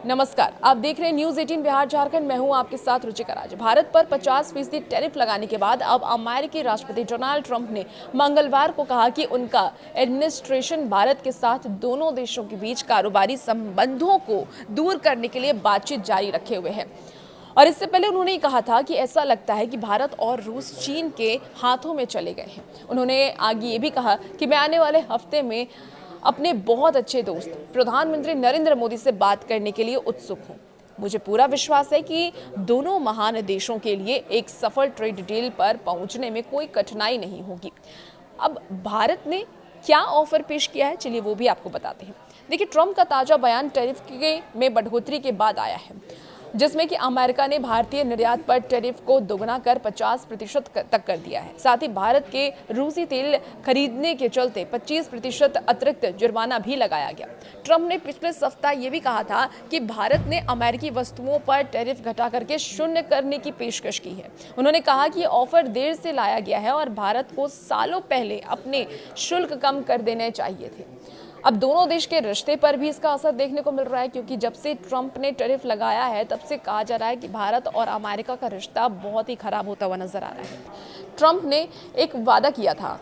नमस्कार, आप देख रहे हैं न्यूज 18 बिहार झारखंड। मैं हूं आपके साथ रुचिका राज। भारत पर 50% टैरिफ लगाने के बाद अब अमेरिकी राष्ट्रपति डोनाल्ड ट्रंप ने मंगलवार को कहा कि उनका एडमिनिस्ट्रेशन भारत के साथ दोनों देशों के बीच कारोबारी संबंधों को दूर करने के लिए बातचीत जारी रखे हुए है। और इससे पहले उन्होंने कहा था कि ऐसा लगता है कि भारत और रूस चीन के हाथों में चले गए हैं। उन्होंने आगे ये भी कहा कि मैं आने वाले हफ्ते में अपने बहुत अच्छे दोस्त प्रधानमंत्री नरेंद्र मोदी से बात करने के लिए उत्सुक हूं। मुझे पूरा विश्वास है कि दोनों महान देशों के लिए एक सफल ट्रेड डील पर पहुंचने में कोई कठिनाई नहीं होगी। अब भारत ने क्या ऑफर पेश किया है, चलिए वो भी आपको बताते हैं। देखिए, ट्रंप का ताजा बयान टैरिफ में बढ़ोतरी के बाद आया है, जिसमें कि अमेरिका ने भारतीय निर्यात पर टैरिफ को दोगुना कर 50% तक कर दिया है। साथ ही भारत के रूसी तेल खरीदने के चलते 25% अतिरिक्त जुर्माना भी लगाया गया। ट्रंप ने पिछले सप्ताह ये भी कहा था कि भारत ने अमेरिकी वस्तुओं पर टैरिफ घटा करके शून्य करने की पेशकश की है। उन्होंने कहा कि ऑफर देर से लाया गया है और भारत को सालों पहले अपने शुल्क कम कर देने चाहिए थे। अब दोनों देश के रिश्ते पर भी इसका असर देखने को मिल रहा है, क्योंकि जब से ट्रंप ने टैरिफ लगाया है तब से कहा जा रहा है कि भारत और अमेरिका का रिश्ता बहुत ही खराब होता हुआ नजर आ रहा है। ट्रंप ने एक वादा किया था,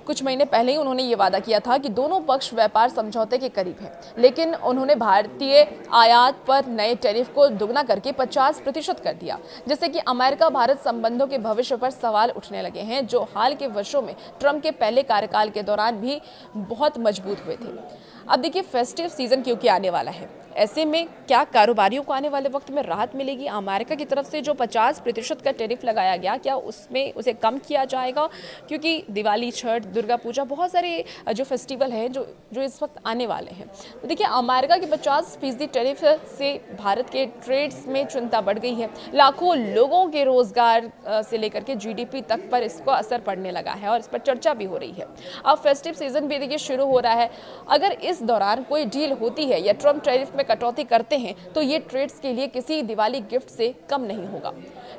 कुछ महीने पहले ही उन्होंने ये वादा किया था कि दोनों पक्ष व्यापार समझौते के करीब हैं, लेकिन उन्होंने भारतीय आयात पर नए टैरिफ को दुगना करके 50% कर दिया, जिससे कि अमेरिका भारत संबंधों के भविष्य पर सवाल उठने लगे हैं, जो हाल के वर्षों में ट्रंप के पहले कार्यकाल के दौरान भी बहुत मजबूत हुए थे। अब देखिए, फेस्टिव सीजन क्योंकि आने वाला है, ऐसे में क्या कारोबारियों को आने वाले वक्त में राहत मिलेगी? अमेरिका की तरफ से जो 50% का टैरिफ लगाया गया, क्या उसमें उसे कम किया जाएगा? क्योंकि दिवाली, छठ, दुर्गा पूजा, बहुत सारे जो फेस्टिवल हैं जो इस वक्त आने वाले हैं। तो देखिए, अमेरिका के 50% टैरिफ से भारत के ट्रेड्स में चिंता बढ़ गई है। लाखों लोगों के रोजगार से लेकर के जीडीपी तक पर इसको असर पड़ने लगा है और इस पर चर्चा भी हो रही है। अब फेस्टिव सीजन भी देखिए शुरू हो रहा है। अगर इस दौरान कोई डील होती है या ट्रंप टैरिफ में कटौती करते हैं तो ये ट्रेड्स के लिए किसी दिवाली गिफ्ट से कम नहीं होगा।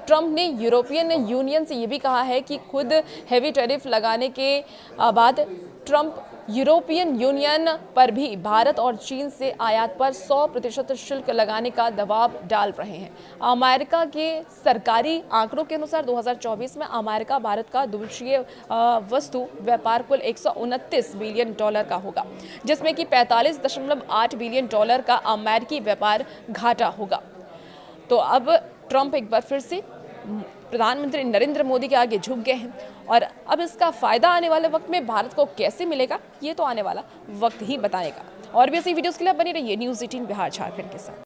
ट्रंप ने यूरोपियन यूनियन से ये भी कहा है कि खुद हेवी टैरिफ लगाने के बाद ट्रंप यूरोपियन यूनियन पर भी भारत और चीन से आयात पर 100% शुल्क लगाने का दबाव डाल रहे हैं। अमेरिका के सरकारी आंकड़ों के अनुसार 2024 में अमेरिका भारत का द्विपक्षीय वस्तु व्यापार कुल $129 बिलियन का होगा, जिसमें कि $45.8 बिलियन का अमेरिकी व्यापार घाटा होगा। तो अब ट्रंप एक बार फिर से प्रधानमंत्री नरेंद्र मोदी के आगे झुक गए हैं और अब इसका फायदा आने वाले वक्त में भारत को कैसे मिलेगा, ये तो आने वाला वक्त ही बताएगा। और भी ऐसी वीडियोस के लिए बनी रहिए न्यूज़ 18 बिहार झारखंड के साथ।